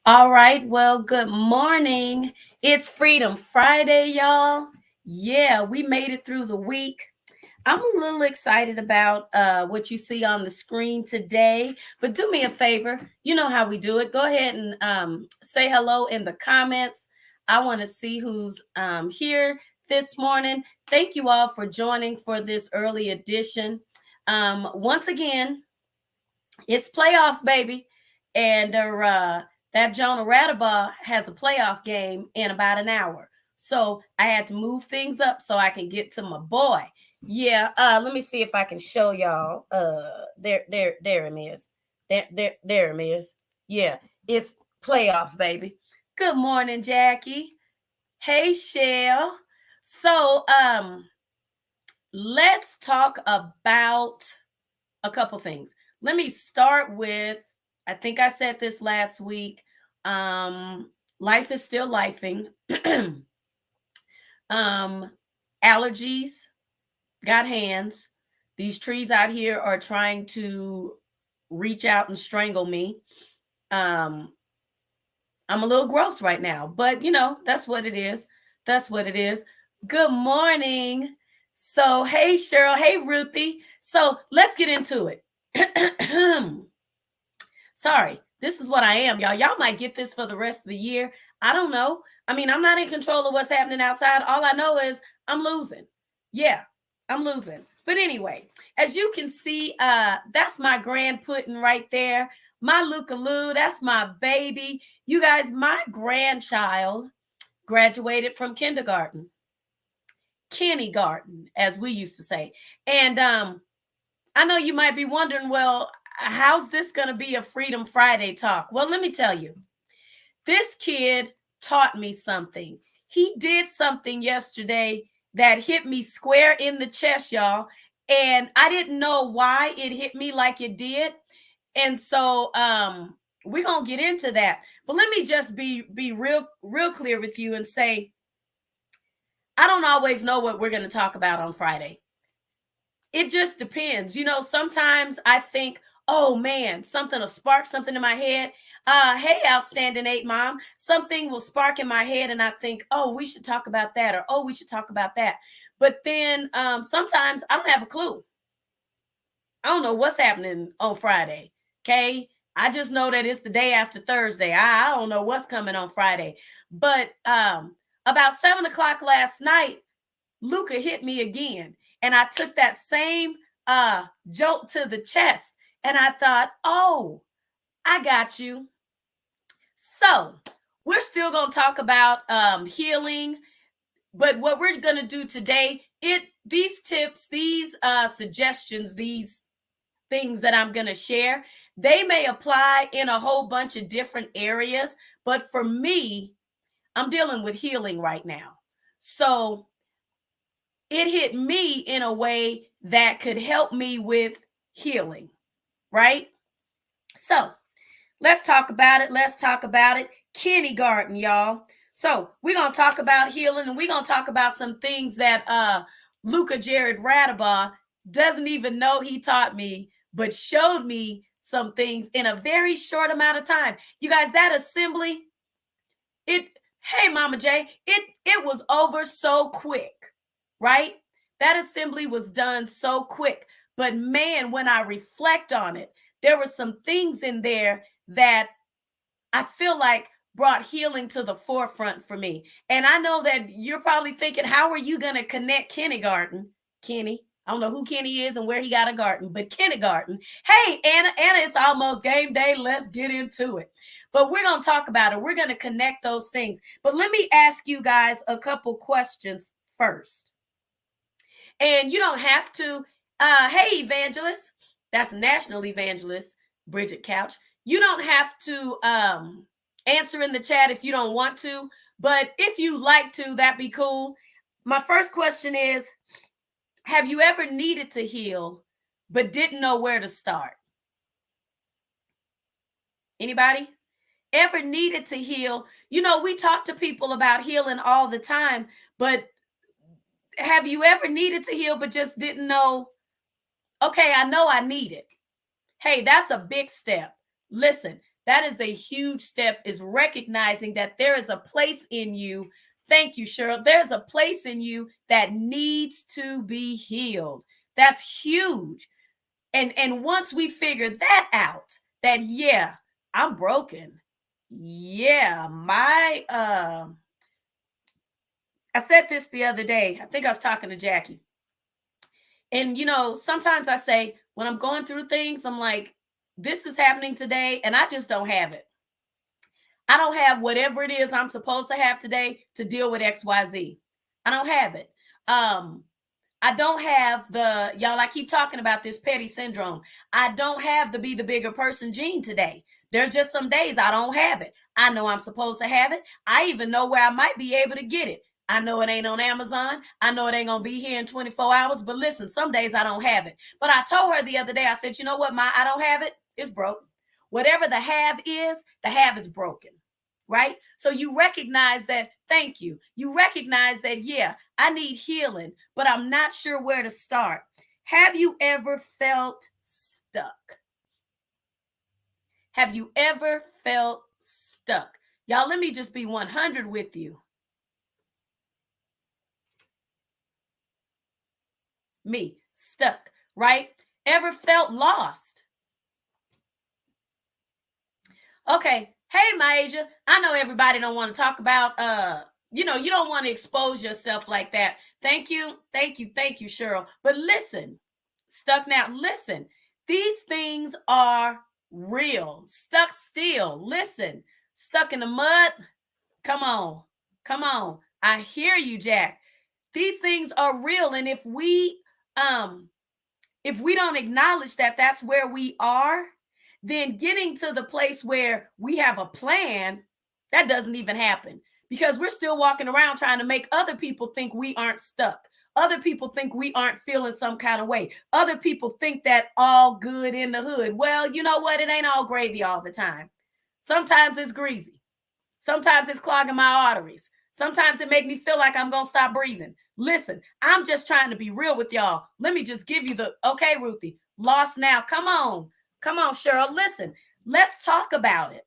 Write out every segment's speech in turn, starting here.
All right, well, good morning. It's Freedom Friday, y'all. Yeah, we made it through the week. I'm a little excited about what you see on the screen today, but do me a favor. You know how we do it. Go ahead and say hello in the comments. I want to see who's here this morning. Thank you all for joining for this early edition. Once again, it's playoffs, baby. And that Jonah Radabaugh has a playoff game in about an hour. So I had to move things up so I can get to my boy. Yeah, let me see if I can show y'all. There him is. There him is. Yeah, it's playoffs, baby. Good morning, Jackie. Hey, Shell. So let's talk about a couple things. Let me start with, I think I said this last week. Life is still lifing. Allergies got hands. These trees out here are trying to reach out and strangle me. I'm a little gross right now, but you know, that's what it is. That's what it is. Good morning. So, hey, Cheryl. Hey, Ruthie. So let's get into it. Sorry, this is what I am, y'all. Y'all might get this for the rest of the year. I don't know. I mean, I'm not in control of what's happening outside. All I know is I'm losing. Yeah, I'm losing. But anyway, as you can see, that's my grand pudding right there. My Luca Lou, that's my baby. You guys, my grandchild graduated from kindergarten, as we used to say. And I know you might be wondering, well, how's this going to be a Freedom Friday talk? Well, let me tell you, this kid taught me something. He did something yesterday that hit me square in the chest, y'all. And I didn't know why it hit me like it did. And so we're going to get into that. But let me just be real clear with you and say, I don't always know what we're going to talk about on Friday. It just depends. You know, sometimes I think, oh man, something will spark something in my head. Hey, Outstanding 8 Mom, something will spark in my head and I think, oh, we should talk about that, or oh, we should talk about that. But then sometimes I don't have a clue. I don't know what's happening on Friday. Okay. I just know that it's the day after Thursday. I don't know what's coming on Friday. But about 7 o'clock last night, Luca hit me again. And I took that same jolt to the chest. And I thought, oh, I got you. So we're still going to talk about healing. But what we're going to do today, these tips, these suggestions, these things that I'm going to share, they may apply in a whole bunch of different areas. But for me, I'm dealing with healing right now. So it hit me in a way that could help me with healing, right? So let's talk about it. Let's talk about it. Kindergarten, y'all. So we're going to talk about healing, and we're going to talk about some things that Luca Jared Radabaugh doesn't even know he taught me, but showed me some things in a very short amount of time. You guys, that assembly, hey, Mama J, it was over so quick, right? That assembly was done so quick. But man, when I reflect on it, there were some things in there that I feel like brought healing to the forefront for me. And I know that you're probably thinking, how are you going to connect kindergarten, Kenny? I don't know who Kenny is and where he got a garden, but kindergarten. Hey, Anna, it's almost game day. Let's get into it. But we're going to talk about it. We're going to connect those things. But let me ask you guys a couple questions first. And you don't have to, hey, evangelist, that's national evangelist, Bridget Couch. You don't have to answer in the chat if you don't want to, but if you like to, that'd be cool. My first question is, have you ever needed to heal, but didn't know where to start? Anybody? Ever needed to heal? You know, we talk to people about healing all the time, but have you ever needed to heal, but just didn't know, okay, I know I need it. Hey, that's a big step. Listen, that is a huge step, is recognizing that there is a place in you. Thank you, Cheryl. There's a place in you that needs to be healed. That's huge. And once we figure that out, that, yeah, I'm broken. Yeah, I said this the other day. I think I was talking to Jackie. And, you know, sometimes I say, when I'm going through things, I'm like, this is happening today, and I just don't have it. I don't have whatever it is I'm supposed to have today to deal with XYZ. I don't have it. I don't have the, y'all, I keep talking about this petty syndrome. I don't have the be the bigger person gene today. There's just some days I don't have it. I know I'm supposed to have it. I even know where I might be able to get it. I know it ain't on Amazon. I know it ain't going to be here in 24 hours. But listen, some days I don't have it. But I told her the other day, I said, you know what? I don't have it. It's broken. Whatever the have is broken. Right? So you recognize that, thank you. You recognize that, yeah, I need healing, but I'm not sure where to start. Have you ever felt stuck? Have you ever felt stuck? Y'all, let me just be 100 with you. Me, stuck, right? Ever felt lost? Okay. Hey, Maisha, I know everybody don't want to talk about, you know, you don't want to expose yourself like that. Thank you, Cheryl. But listen, stuck now, listen, these things are real. Stuck still, listen, stuck in the mud. Come on. I hear you, Jack. These things are real. And if we don't acknowledge that that's where we are, then getting to the place where we have a plan, that doesn't even happen, because we're still walking around trying to make other people think we aren't stuck. Other people think we aren't feeling some kind of way. Other people think that all good in the hood. Well, you know what? It ain't all gravy all the time. Sometimes it's greasy. Sometimes it's clogging my arteries. Sometimes it make me feel like I'm going to stop breathing. Listen, I'm just trying to be real with y'all. Let me just give you the, okay, Ruthie, lost now. Come on, Cheryl. Listen, let's talk about it.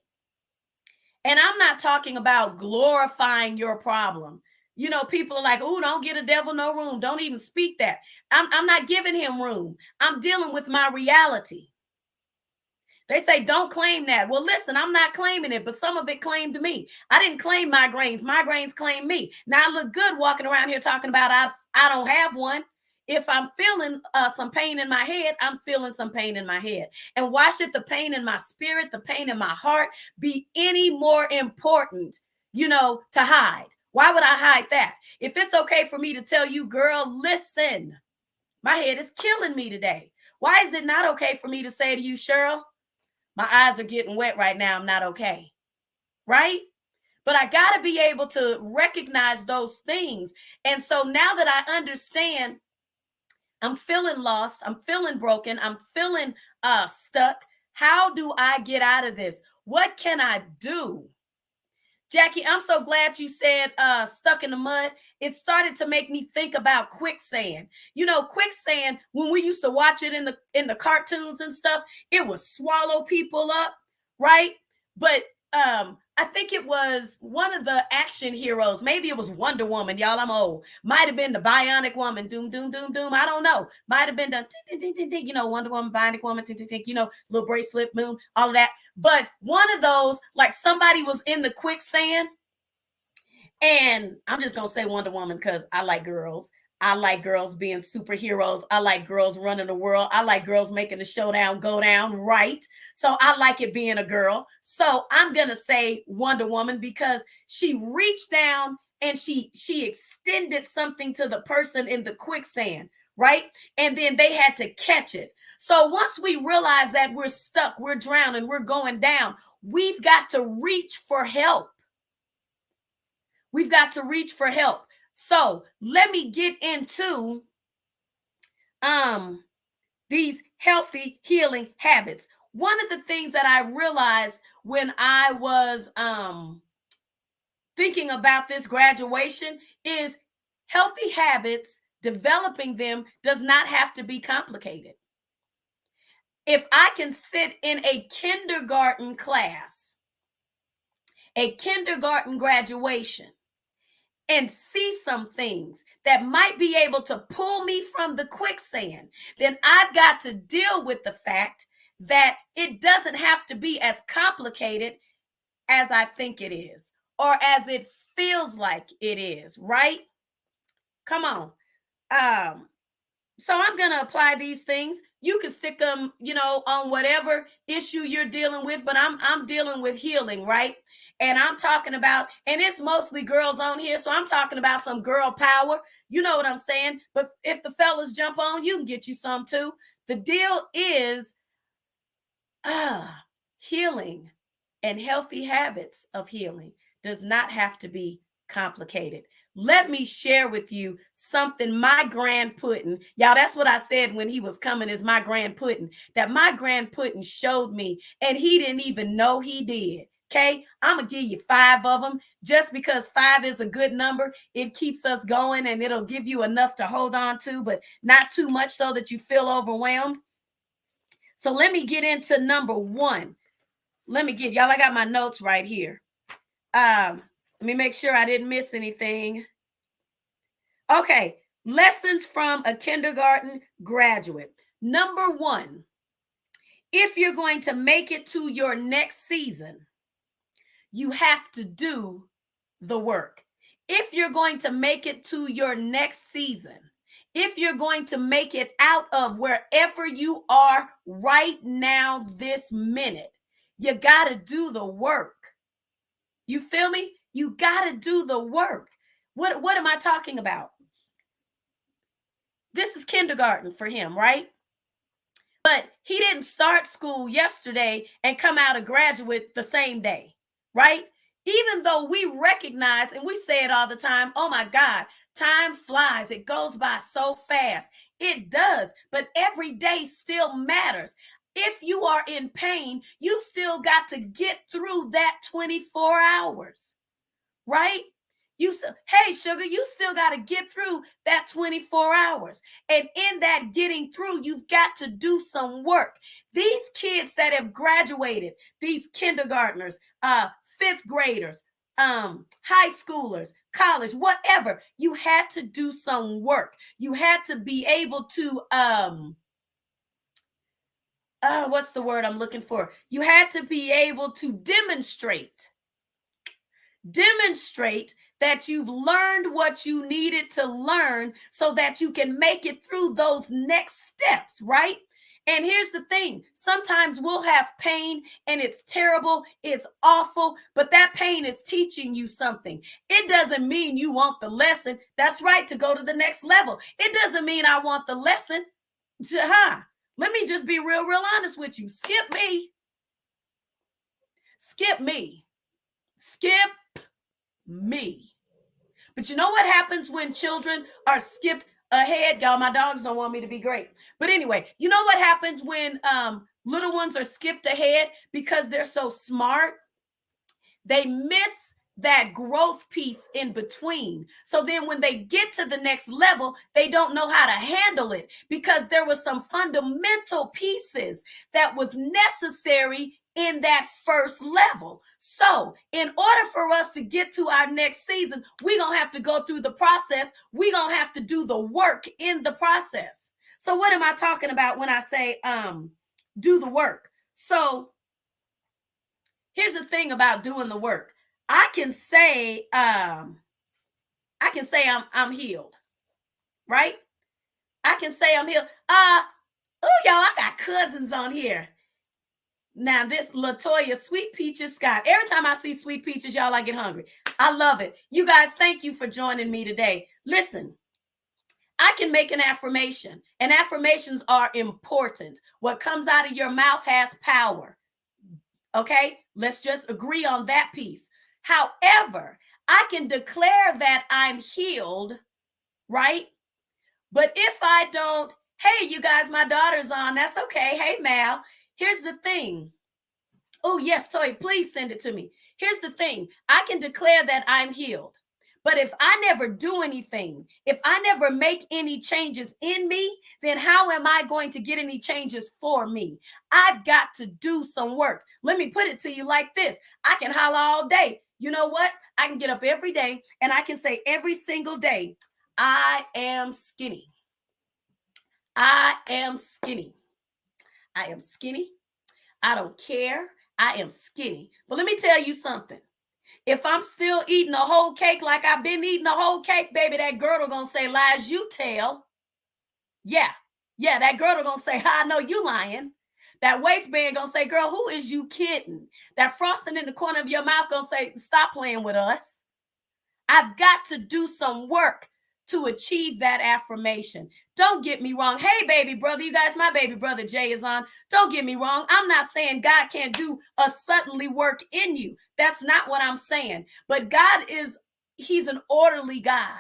And I'm not talking about glorifying your problem. You know, people are like, oh, don't give the devil no room. Don't even speak that. I'm not giving him room. I'm dealing with my reality. They say, don't claim that. Well, listen, I'm not claiming it, but some of it claimed me. I didn't claim migraines. Migraines claimed me. Now I look good walking around here talking about I don't have one. If I'm feeling some pain in my head, I'm feeling some pain in my head. And why should the pain in my spirit, the pain in my heart be any more important, you know, to hide? Why would I hide that? If it's okay for me to tell you, girl, listen, my head is killing me today. Why is it not okay for me to say to you, Cheryl, my eyes are getting wet right now, I'm not okay, right? But I got to be able to recognize those things. And so now that I understand, I'm feeling lost, I'm feeling broken, I'm feeling stuck. How do I get out of this? What can I do? Jackie, I'm so glad you said stuck in the mud. It started to make me think about quicksand. You know, quicksand, when we used to watch it in the cartoons and stuff, it would swallow people up, right? But I think it was one of the action heroes. Maybe it was Wonder Woman. Y'all, I'm old. Might have been the Bionic Woman. Doom, doom, doom, doom. I don't know. Might have been the, you know, Wonder Woman, Bionic Woman, you know, little bracelet, moon, all of that. But one of those, like somebody was in the quicksand. And I'm just going to say Wonder Woman because I like girls. I like girls being superheroes. I like girls running the world. I like girls making the showdown go down right. So I like it being a girl. So I'm going to say Wonder Woman because she reached down and she extended something to the person in the quicksand, right? And then they had to catch it. So once we realize that we're stuck, we're drowning, we're going down, we've got to reach for help. We've got to reach for help. So let me get into these healthy healing habits. One of the things that I realized when I was thinking about this graduation is healthy habits, developing them does not have to be complicated. If I can sit in a kindergarten class, a kindergarten graduation, and see some things that might be able to pull me from the quicksand, then I've got to deal with the fact that it doesn't have to be as complicated as I think it is, or as it feels like it is, right? Come on. So I'm going to apply these things. You can stick them, on whatever issue you're dealing with, but I'm dealing with healing, right? And I'm talking about, and it's mostly girls on here, so I'm talking about some girl power. You know what I'm saying? But if the fellas jump on, you can get you some too. The deal is healing and healthy habits of healing does not have to be complicated. Let me share with you something my grand pudding, y'all, that's what I said when he was coming, is my grand pudding, that my grand pudding showed me, and he didn't even know he did. Okay, I'm gonna give you 5 of them. Just because 5 is a good number, it keeps us going and it'll give you enough to hold on to, but not too much so that you feel overwhelmed. So let me get into number 1. Let me get, y'all, I got my notes right here. Let me make sure I didn't miss anything. Okay, lessons from a kindergarten graduate. Number 1, if you're going to make it to your next season, you have to do the work. If you're going to make it to your next season, if you're going to make it out of wherever you are right now, this minute, you got to do the work. You feel me? You got to do the work. What am I talking about? This is kindergarten for him, right? But he didn't start school yesterday and come out a graduate the same day, right? Even though we recognize, and we say it all the time, oh my God, time flies. It goes by so fast. It does, but every day still matters. If you are in pain, you still got to get through that 24 hours, right? Hey, sugar, you still got to get through that 24 hours. And in that getting through, you've got to do some work. These kids that have graduated, these kindergartners, 5th graders, high schoolers, college, whatever, you had to do some work. You had to be able to, what's the word I'm looking for? You had to be able to demonstrate that you've learned what you needed to learn so that you can make it through those next steps, right? And here's the thing. Sometimes we'll have pain and it's terrible, it's awful, but that pain is teaching you something. It doesn't mean you want the lesson. That's right, to go to the next level. It doesn't mean I want the lesson. Let me just be real honest with you. Skip me. Skip me. Skip me. But you know what happens when children are skipped ahead? Y'all, my dogs don't want me to be great. But anyway, you know what happens when little ones are skipped ahead? Because they're so smart, they miss that growth piece in between. So then when they get to the next level, they don't know how to handle it because there were some fundamental pieces that was necessary in that first level. So in order for us to get to our next season, we're going to have to go through the process. We're going to have to do the work in the process. So what am I talking about when I say do the work? So here's the thing about doing the work. I can say I'm healed, right? I can say I'm healed. Oh, y'all, I got cousins on here. Now, this Latoya, Sweet Peaches Scott. Every time I see Sweet Peaches, y'all, I get hungry. I love it. You guys, thank you for joining me today. Listen, I can make an affirmation, and affirmations are important. What comes out of your mouth has power. Okay, let's just agree on that piece. However, I can declare that I'm healed, right? But if I don't, hey, you guys, my daughter's on. That's okay. Hey, Mal, here's the thing. Oh, yes, Toy, please send it to me. Here's the thing. I can declare that I'm healed. But if I never do anything, if I never make any changes in me, then how am I going to get any changes for me? I've got to do some work. Let me put it to you like this. I can holler all day. You know what? I can get up every day and I can say every single day, I am skinny. I am skinny. I am skinny. I don't care. I am skinny. But let me tell you something. If I'm still eating a whole cake like I've been eating a whole cake, baby, that girdle gonna say, lies you tell. Yeah, that girdle gonna say, I know you lying. That waistband gonna say, girl, who is you kidding? That frosting in the corner of your mouth gonna say, stop playing with us. I've got to do some work to achieve that affirmation. Don't get me wrong. Hey, baby brother, you guys, my baby brother Jay is on. Don't get me wrong. I'm not saying God can't do a suddenly work in you. That's not what I'm saying. But God he's an orderly God.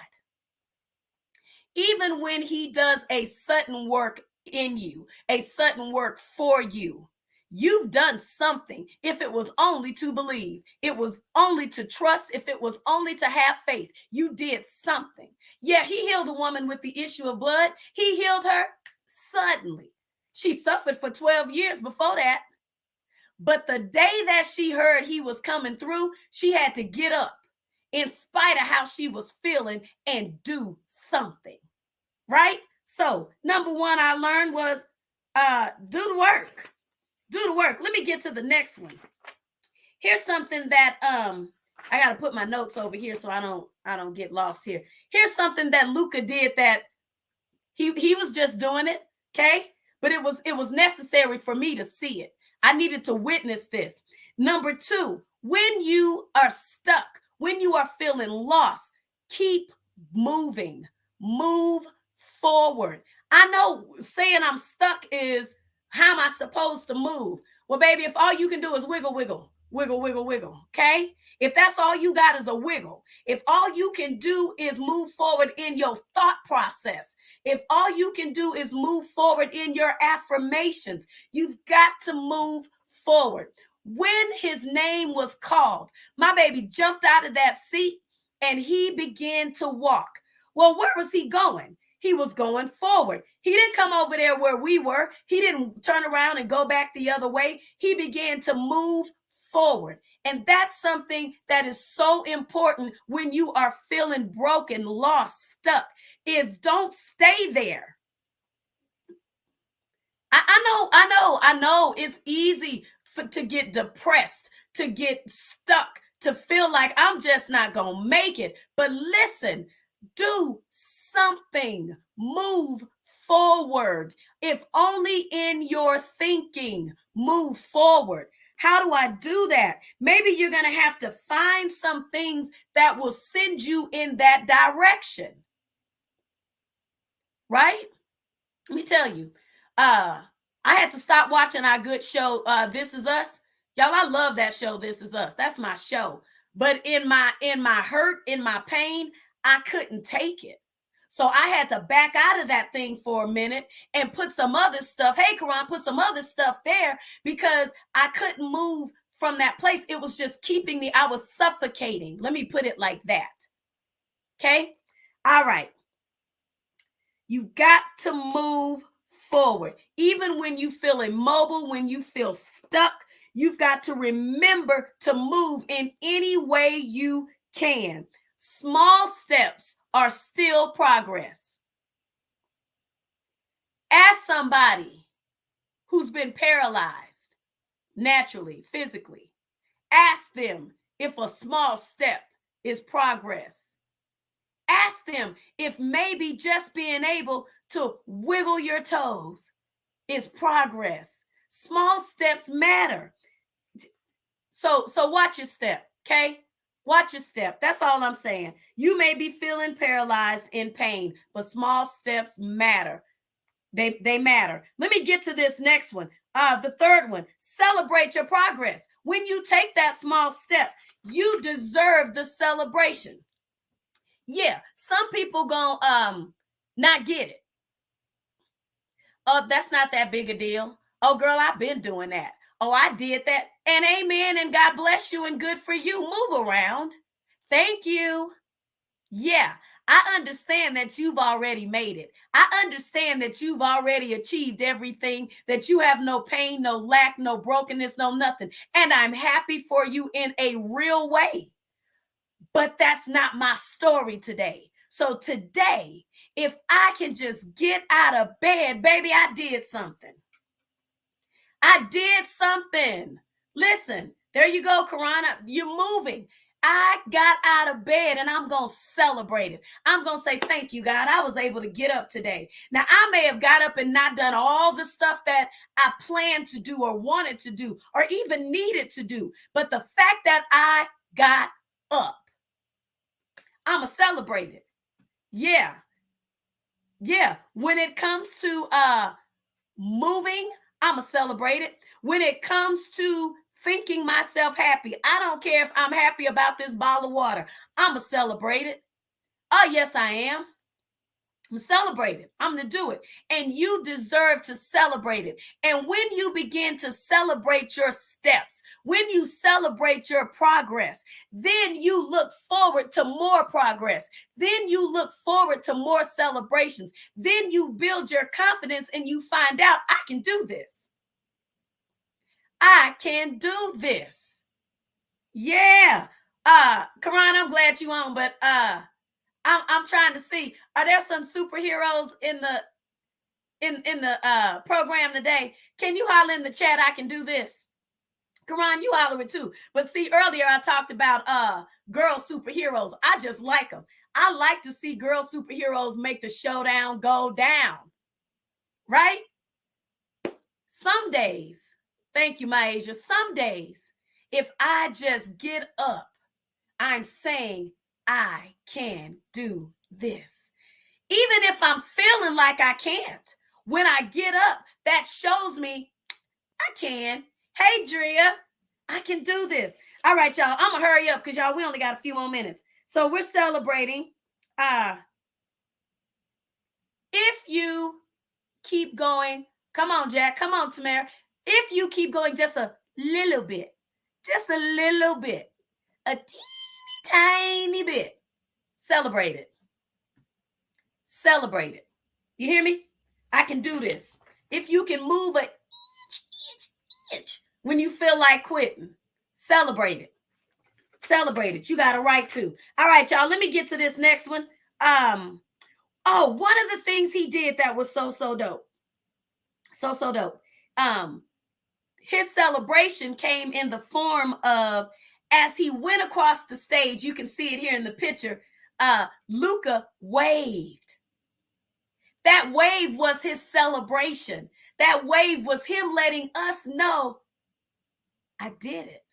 Even when he does a sudden work in you, a sudden work for you, you've done something. If it was only to believe, it was only to trust, if it was only to have faith, you did something. Yeah, he healed the woman with the issue of blood. He healed her suddenly. She suffered for 12 years before that. But the day that she heard he was coming through, she had to get up in spite of how she was feeling and do something. Right? So, number one I learned was do the work. Do the work. Let me get to the next one. Here's something that I got to put my notes over here so I don't get lost here. Here's something that Luca did that he was just doing it, okay? But it was necessary for me to see it. I needed to witness this. Number two, when you are stuck, when you are feeling lost, keep moving. Move forward. I know saying I'm stuck is, how am I supposed to move? Well, baby, if all you can do is wiggle, wiggle, wiggle, wiggle, wiggle, okay? If that's all you got is a wiggle, if all you can do is move forward in your thought process, if all you can do is move forward in your affirmations, you've got to move forward. When his name was called, my baby jumped out of that seat and he began to walk. Well, where was he going? He was going forward. He didn't come over there where we were. He didn't turn around and go back the other way. He began to move forward. And that's something that is so important when you are feeling broken, lost, stuck, is don't stay there. I know it's easy to get depressed, to get stuck, to feel like I'm just not going to make it. But listen, do something. Move forward. If only in your thinking, move forward. How do I do that? Maybe you're going to have to find some things that will send you in that direction. Right? Let me tell you, I had to stop watching our good show, This Is Us. Y'all, I love that show, This Is Us. That's my show. But in my hurt, in my pain, I couldn't take it. So I had to back out of that thing for a minute and put some other stuff. Hey, Karan, put some other stuff there because I couldn't move from that place. It was just keeping me. I was suffocating. Let me put it like that. Okay. All right. You've got to move forward. Even when you feel immobile, when you feel stuck, you've got to remember to move in any way you can. Small steps are still progress. Ask somebody who's been paralyzed naturally, physically. Ask them if a small step is progress. Ask them if maybe just being able to wiggle your toes is progress. Small steps matter. So watch your step, okay? Watch your step. That's all I'm saying. You may be feeling paralyzed in pain, but small steps matter. They matter. Let me get to this next one. The third one, celebrate your progress. When you take that small step, you deserve the celebration. Yeah, some people gonna not get it. Oh, that's not that big a deal. Oh, girl, I've been doing that. Oh, I did that. And amen. And God bless you and good for you. Move around. Thank you. Yeah, I understand that you've already made it. I understand that you've already achieved everything, that you have no pain, no lack, no brokenness, no nothing. And I'm happy for you in a real way. But that's not my story today. So today, if I can just get out of bed, baby, I did something. I did something. Listen, there you go, Karana. You're moving. I got out of bed and I'm going to celebrate it. I'm going to say, thank you, God. I was able to get up today. Now, I may have got up and not done all the stuff that I planned to do or wanted to do or even needed to do. But the fact that I got up, I'm going to celebrate it. Yeah. Yeah. When it comes to moving, I'm going to celebrate it. When it comes to thinking myself happy, I don't care if I'm happy about this bottle of water. I'm going to celebrate it. Oh, yes, I am. I'm celebrating. I'm going to do it. And you deserve to celebrate it. And when you begin to celebrate your steps, when you celebrate your progress, then you look forward to more progress. Then you look forward to more celebrations. Then you build your confidence and you find out, I can do this. I can do this. Yeah. Karan, I'm glad you on, but I'm trying to see, are there some superheroes in the program today? Can you holler in the chat? I can do this. Karan, you holler it too. But see, earlier I talked about girl superheroes. I just like them. I like to see girl superheroes make the showdown go down. Right? Some days, thank you, Myasia. Some days, if I just get up, I'm saying I can do this. Even if I'm feeling like I can't, when I get up, that shows me I can. Hey, Drea, I can do this. All right, y'all, I'm going to hurry up because, y'all, we only got a few more minutes. So we're celebrating. If you keep going, come on, Jack, come on, Tamara. If you keep going just a little bit, a teeny tiny bit, celebrate it. Celebrate it. You hear me? I can do this. If you can move an inch when you feel like quitting, celebrate it. Celebrate it. You got a right to. All right, y'all, let me get to this next one. One of the things he did that was so dope. So dope. His celebration came in the form of, as he went across the stage, you can see it here in the picture, Luka waved. That wave was his celebration. That wave was him letting us know, I did it.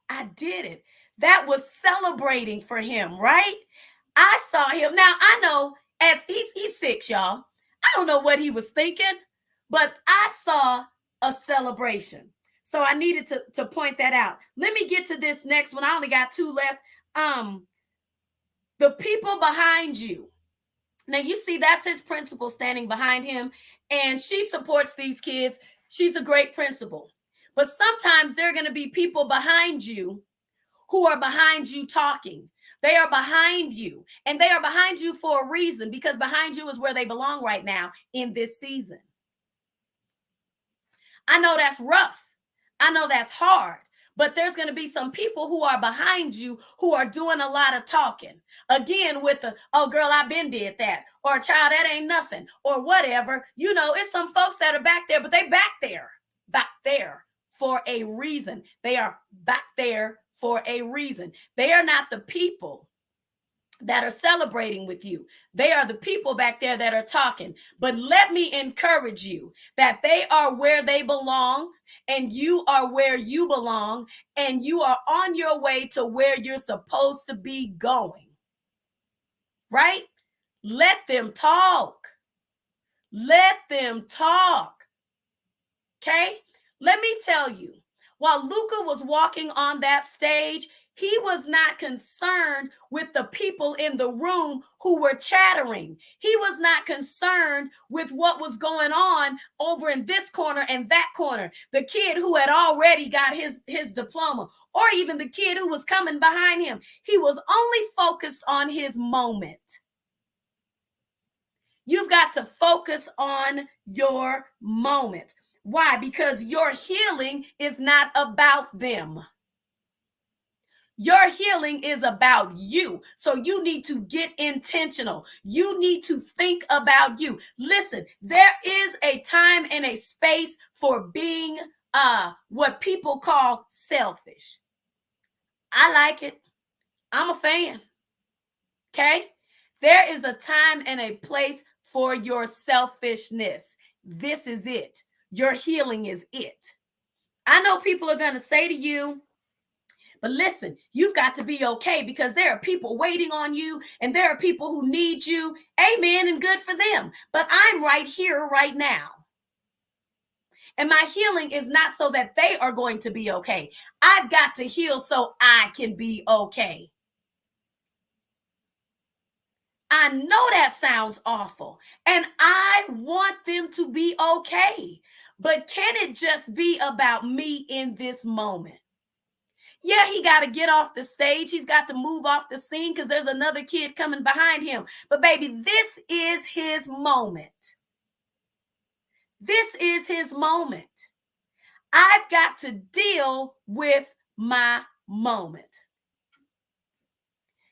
I did it. That was celebrating for him, right? I saw him. Now, I know as he's 6, y'all. I don't know what he was thinking, but I saw a celebration. So I needed to point that out. Let me get to this next one. I only got 2 left. The people behind you. Now, you see, that's his principal standing behind him, and she supports these kids. She's a great principal. But sometimes there are going to be people behind you who are behind you talking. They are behind you, and they are behind you for a reason, because behind you is where they belong right now in this season. I know that's rough. I know that's hard. But there's going to be some people who are behind you who are doing a lot of talking. Again, with the, oh, girl, I been did that. Or, child, that ain't nothing. Or whatever. You know, it's some folks that are back there, but they back there for a reason. They are back there for a reason. They are not the people that are celebrating with you. They are the people back there that are talking. But let me encourage you that they are where they belong, and you are where you belong, and you are on your way to where you're supposed to be going. Right? Let them talk. Let them talk. Okay? Let me tell you, while Luka was walking on that stage, he was not concerned with the people in the room who were chattering. He was not concerned with what was going on over in this corner and that corner. The kid who had already got his diploma, or even the kid who was coming behind him. He was only focused on his moment. You've got to focus on your moment. Why? Because your healing is not about them. Your healing is about you. So you need to get intentional. You need to think about you. Listen, there is a time and a space for being what people call selfish. I like it. I'm a fan. Okay? There is a time and a place for your selfishness. This is it. Your healing is it. I know people are going to say to you, but listen, you've got to be okay because there are people waiting on you and there are people who need you. Amen, and good for them. But I'm right here, right now. And my healing is not so that they are going to be okay. I've got to heal so I can be okay. I know that sounds awful, and I want them to be okay. But can it just be about me in this moment? Yeah, he got to get off the stage. He's got to move off the scene because there's another kid coming behind him. But baby, this is his moment. This is his moment. I've got to deal with my moment.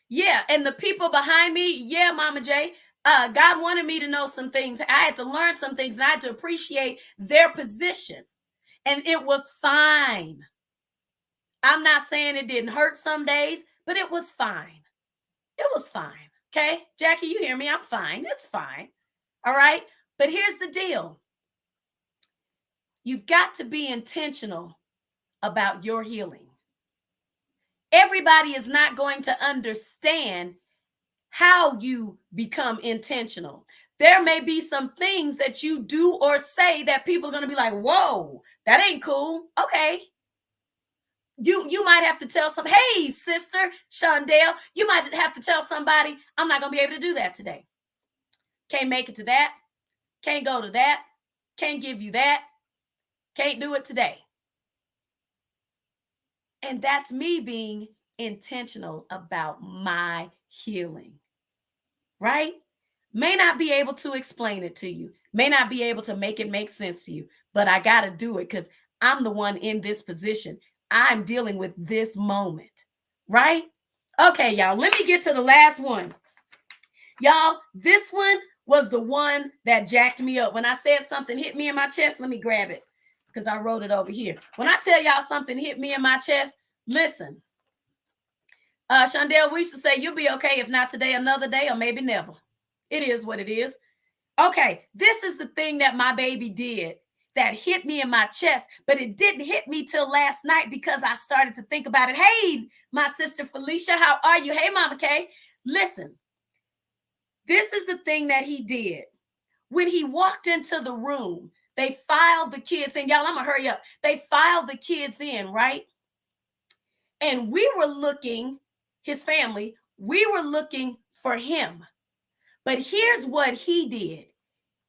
Yeah, and the people behind me, yeah, Mama J, God wanted me to know some things. I had to learn some things, and I had to appreciate their position. And it was fine. I'm not saying it didn't hurt some days, but it was fine. It was fine. Okay, Jackie, you hear me? I'm fine. It's fine. All right. But here's the deal. You've got to be intentional about your healing. Everybody is not going to understand how you become intentional. There may be some things that you do or say that people are going to be like, whoa, that ain't cool. Okay. You might have to tell some, hey, sister Shondell, you might have to tell somebody, I'm not going to be able to do that today. Can't make it to that. Can't go to that. Can't give you that. Can't do it today. And that's me being intentional about my healing, right? May not be able to explain it to you, may not be able to make it make sense to you, but I got to do it because I'm the one in this position. I'm dealing with this moment, right? Okay, y'all, let me get to the last one. Y'all, this one was the one that jacked me up. When I said something hit me in my chest, let me grab it because I wrote it over here. When I tell y'all something hit me in my chest, listen. Shondell, we used to say, you'll be okay if not today, another day, or maybe never. It is what it is. Okay, this is the thing that my baby did that hit me in my chest, but it didn't hit me till last night because I started to think about it. Hey, my sister Felicia, how are you? Hey, Mama Kay. Listen, this is the thing that he did. When he walked into the room, they filed the kids in. Y'all, I'm going to hurry up. They filed the kids in, right? And we were looking, his family, we were looking for him. But here's what he did.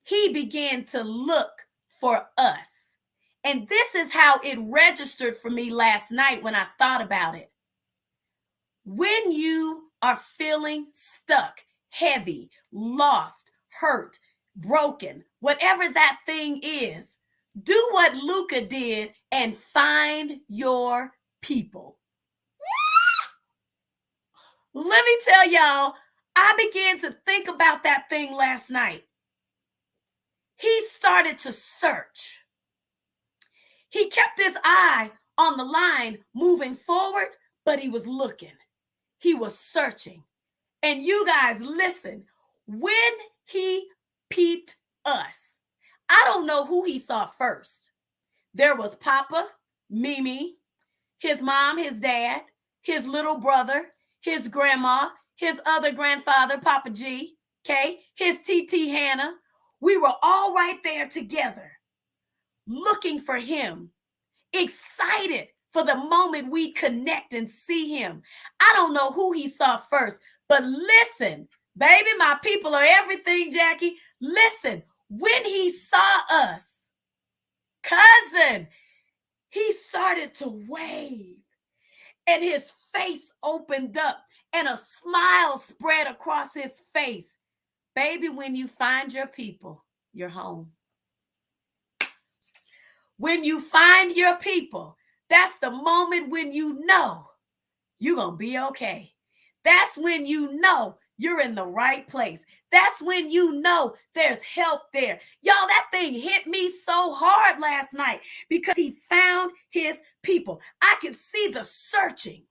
He began to look for us. And this is how it registered for me last night when I thought about it. When you are feeling stuck, heavy, lost, hurt, broken, whatever that thing is, do what Luka did and find your people. Let me tell y'all, I began to think about that thing last night. He started to search. He kept his eye on the line moving forward, but he was looking. He was searching. And you guys, listen, when he peeped us, I don't know who he saw first. There was Papa, Mimi, his mom, his dad, his little brother, his grandma, his other grandfather, Papa G, okay, his TT Hannah. We were all right there together, looking for him, excited for the moment we connect and see him. I don't know who he saw first, but listen, baby, my people are everything, Jackie. Listen, when he saw us, cousin, he started to wave and his face opened up and a smile spread across his face. Baby, when you find your people, you're home. When you find your people, that's the moment when you know you're going to be okay. That's when you know you're in the right place. That's when you know there's help there. Y'all, that thing hit me so hard last night because he found his people. I could see the searching.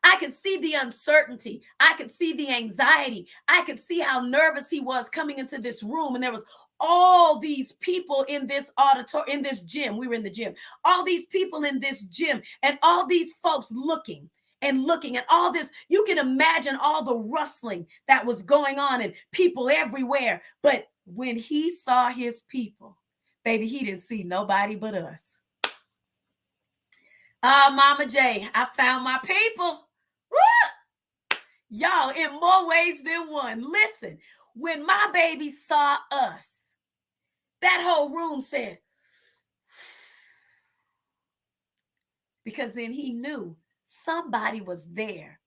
I could see the uncertainty. I could see the anxiety. I could see how nervous he was coming into this room. And there was all these people in this auditorium, in this gym. We were in the gym. All these people in this gym and all these folks looking and all this. You can imagine all the rustling that was going on and people everywhere. But when he saw his people, baby, he didn't see nobody but us. Mama J, I found my people. Woo! Y'all, in more ways than one. Listen, when my baby saw us, that whole room said, because then he knew somebody was there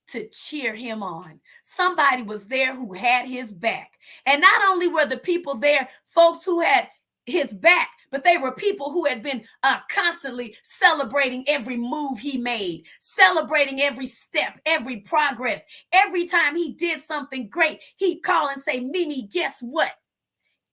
to cheer him on. Somebody was there who had his back. And not only were the people there, folks who had his back, but they were people who had been constantly celebrating every move he made, celebrating every step, every progress. Every time he did something great, he'd call and say, Mimi, guess what?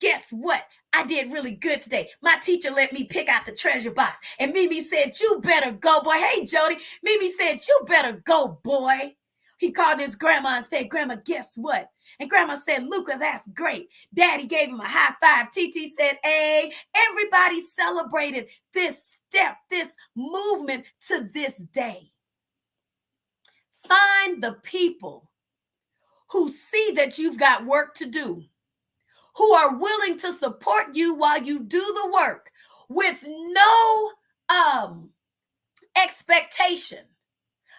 Guess what? I did really good today. My teacher let me pick out the treasure box. And Mimi said, you better go, boy. Hey, Jody. Mimi said, you better go, boy. He called his grandma and said, Grandma, guess what? And Grandma said, Luca, that's great. Daddy gave him a high five. TT said, hey, everybody celebrated this step, this movement to this day. Find the people who see that you've got work to do, who are willing to support you while you do the work with no expectation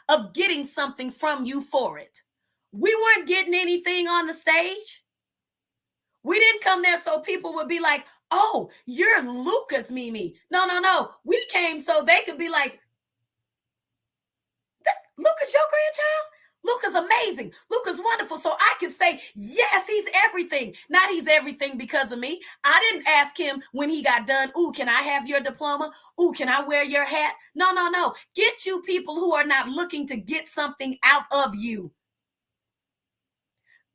of getting something from you for it. We weren't getting anything on the stage. We didn't come there so people would be like, oh, you're Luca's Mimi. No. We came so they could be like, Luca's your grandchild? Luca's amazing. Luca's wonderful. So I can say, yes, he's everything. Not he's everything because of me. I didn't ask him when he got done, ooh, can I have your diploma? Ooh, can I wear your hat? No. Get you people who are not looking to get something out of you.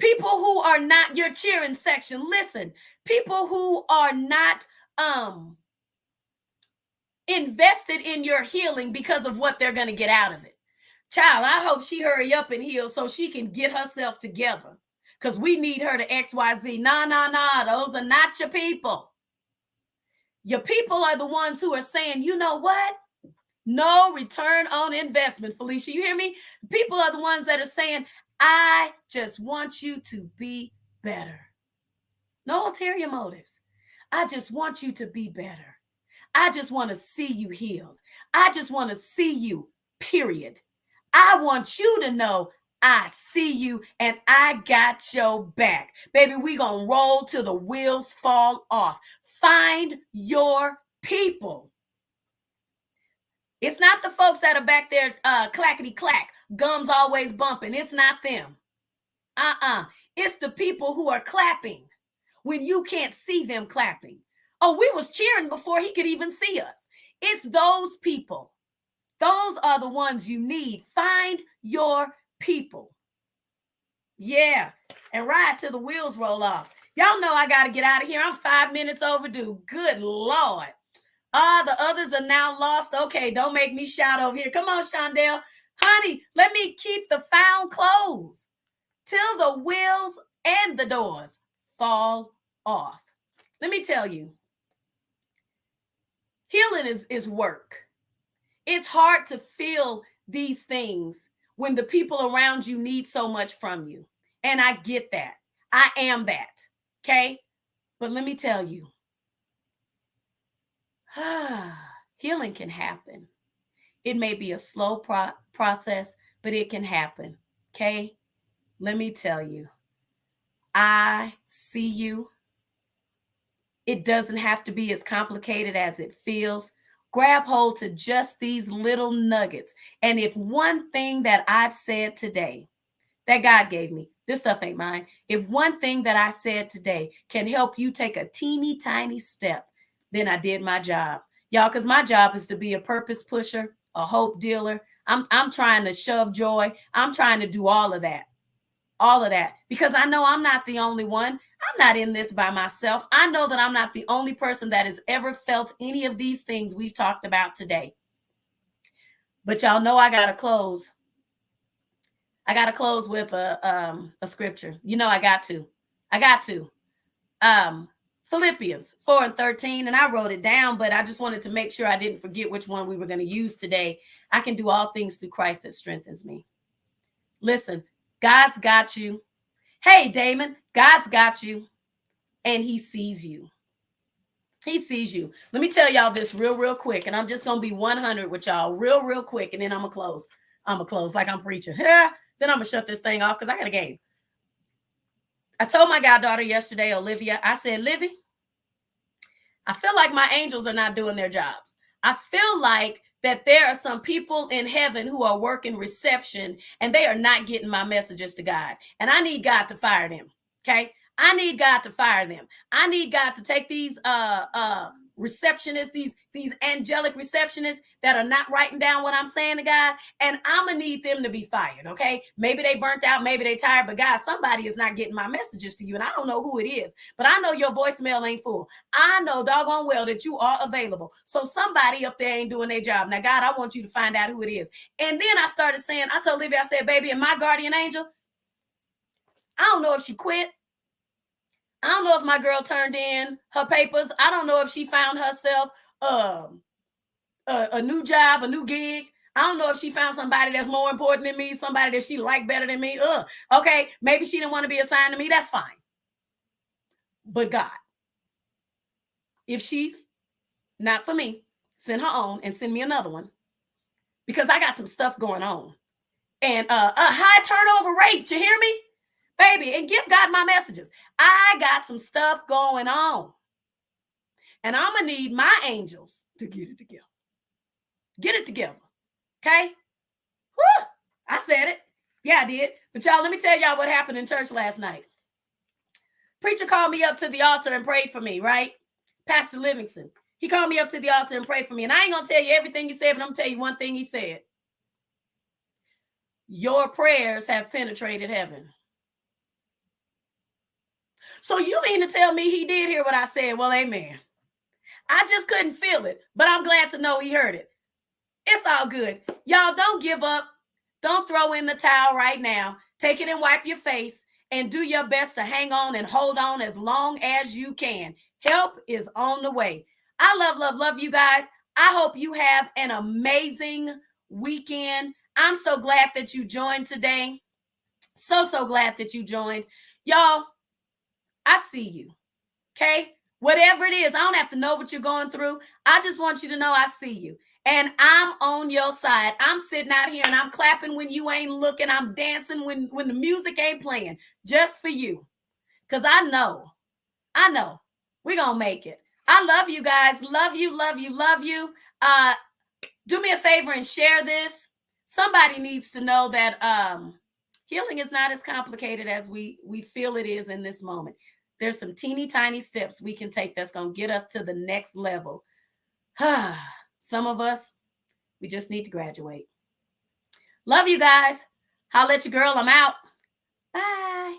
People who are not your cheering section. Listen, people who are not invested in your healing because of what they're going to get out of it. Child, I hope she hurry up and heal so she can get herself together because we need her to XYZ. Nah. Those are not your people. Your people are the ones who are saying, you know what? No return on investment, Felicia. You hear me? People are the ones that are saying, I just want you to be better. No ulterior motives. I just want you to be better. I just want to see you healed. I just want to see you, period. I want you to know I see you and I got your back. Baby, we gonna roll till the wheels fall off. Find your people. It's not the folks that are back there clackety clack, gums always bumping. It's not them. It's the people who are clapping when you can't see them clapping. Oh, we was cheering before he could even see us. It's those people. Those are the ones you need. Find your people. Yeah. And ride till the wheels roll off. Y'all know I got to get out of here. I'm 5 minutes overdue. Good Lord. The others are now lost. Okay, don't make me shout over here. Come on, Shondell. Honey, let me keep the found clothes till the wheels and the doors fall off. Let me tell you, healing is work. It's hard to feel these things when the people around you need so much from you. And I get that. I am that. Okay. But let me tell you, healing can happen. It may be a slow process, but it can happen. Okay. Let me tell you, I see you. It doesn't have to be as complicated as it feels. Grab hold to just these little nuggets. And if one thing that I've said today that God gave me, this stuff ain't mine. If one thing that I said today can help you take a teeny tiny step, then I did my job. Y'all, because my job is to be a purpose pusher, a hope dealer. I'm trying to shove joy. I'm trying to do all of that. All of that, because I know I'm not the only one. I'm not in this by myself. I know that I'm not the only person that has ever felt any of these things we've talked about today. But y'all know I gotta close. I gotta close with a scripture. You know I got to. Philippians 4:13, and I wrote it down, but I just wanted to make sure I didn't forget which one we were going to use today. I can do all things through Christ that strengthens me. Listen, God's got you. Hey, Damon, God's got you, and he sees you. He sees you. Let me tell y'all this real quick, and I'm just going to be 100 with y'all real quick, and then I'm going to close. I'm going to close like I'm preaching. Then I'm going to shut this thing off because I got a game. I told my goddaughter yesterday, Olivia, I said, Livy, I feel like my angels are not doing their jobs. I feel like that there are some people in heaven who are working reception and they are not getting my messages to God. And I need God to fire them. Okay. I need God to fire them. I need God to take these receptionists, these angelic receptionists that are not writing down what I'm saying to God, and I'm gonna need them to be fired. Okay. Maybe they burnt out, maybe they tired, but God, somebody is not getting my messages to you. And I don't know who it is, but I know your voicemail ain't full. I know doggone well that you are available. So somebody up there ain't doing their job. Now, God, I want you to find out who it is. And then I started saying, I told Livy, I said, baby, and my guardian angel, I don't know if she quit. I don't know if my girl turned in her papers. I don't know if she found herself a new job, a new gig. I don't know if she found somebody that's more important than me, somebody that she liked better than me. Okay, maybe she didn't want to be assigned to me. That's fine. But God, if she's not for me, send her on and send me another one, because I got some stuff going on. And a high turnover rate, you hear me? Baby, and give God my messages. I got some stuff going on. And I'm going to need my angels to get it together. Get it together. Okay? Woo! I said it. Yeah, I did. But y'all, let me tell y'all what happened in church last night. Preacher called me up to the altar and prayed for me, right? Pastor Livingston. He called me up to the altar and prayed for me. And I ain't going to tell you everything he said, but I'm going to tell you one thing he said. Your prayers have penetrated heaven. So you mean to tell me he did hear what I said? Well, amen. I just couldn't feel it, but I'm glad to know he heard it. It's all good. Y'all, don't give up. Don't throw in the towel right now. Take it and wipe your face and do your best to hang on and hold on as long as you can. Help is on the way. I love you guys. I hope you have an amazing weekend. I'm so glad that you joined today. So glad that you joined. Y'all, I see you. Okay? Whatever it is, I don't have to know what you're going through. I just want you to know I see you. And I'm on your side. I'm sitting out here and I'm clapping when you ain't looking. I'm dancing when the music ain't playing, just for you. Because I know we're going to make it. I love you guys. Love you. Do me a favor and share this. Somebody needs to know that healing is not as complicated as we feel it is in this moment. There's some teeny tiny steps we can take that's going to get us to the next level. Some of us, we just need to graduate. Love you guys. Holla at your girl. I'm out. Bye.